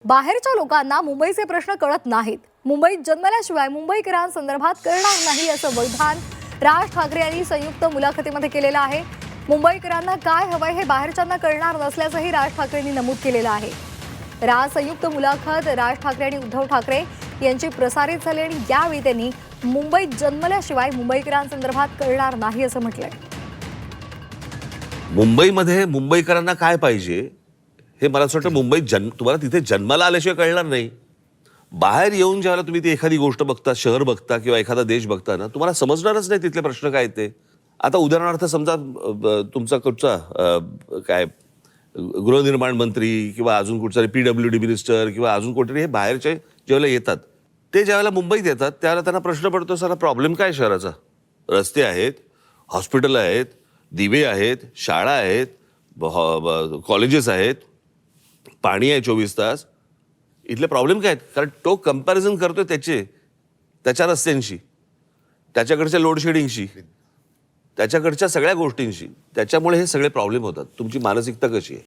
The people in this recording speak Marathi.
बाहेरच्या लोकांना मुंबईचे प्रश्न कळत नाहीत. मुंबईत जन्मल्याशिवाय मुंबईकरांसंदर्भात कळणार नाही असं विधान राज ठाकरे यांनी संयुक्त मुलाखतीमध्ये केलेलं आहे. मुंबईकरांना काय हवंय हे बाहेरच्यांना कळणार नसल्याचंही राज ठाकरेंनी नमूद केलेलं आहे. संयुक्त मुलाखत राज ठाकरे आणि उद्धव ठाकरे यांची प्रसारित झाली आणि यावेळी त्यांनी मुंबईत जन्मल्याशिवाय मुंबईकरांसंदर्भात कळणार नाही असं म्हटलंय. मुंबईमध्ये मुंबईकरांना काय पाहिजे हे मला असं वाटतं मुंबईत तुम्हाला तिथे जन्माला आल्याशिवाय कळणार नाही. बाहेर येऊन ज्यावेळेला तुम्ही ती एखादी गोष्ट बघता, शहर बघता किंवा एखादा देश बघता ना, तुम्हाला समजणारच नाही तिथले प्रश्न काय ते. आता उदाहरणार्थ समजा तुमचा कुठचा काय गृहनिर्माण मंत्री किंवा अजून कुठचा PWD मिनिस्टर किंवा अजून कोणतरी हे बाहेरचे ज्यावेळेला येतात, ते ज्यावेळेला मुंबईत येतात त्यावेळेला त्यांना प्रश्न पडतो, सारा प्रॉब्लेम काय शहराचा? रस्ते आहेत, हॉस्पिटल आहेत, दिवे आहेत, शाळा आहेत, कॉलेजेस आहेत, पाणी आहे 24 तास. इथले प्रॉब्लेम काय आहेत? कारण तो कंपॅरिझन करतोय त्याच्या रस्त्यांशी, त्याच्याकडच्या लोड शेडिंगशी, त्याच्याकडच्या सगळ्या गोष्टींशी. त्याच्यामुळे हे सगळे प्रॉब्लेम होतात. तुमची मानसिकता कशी आहे?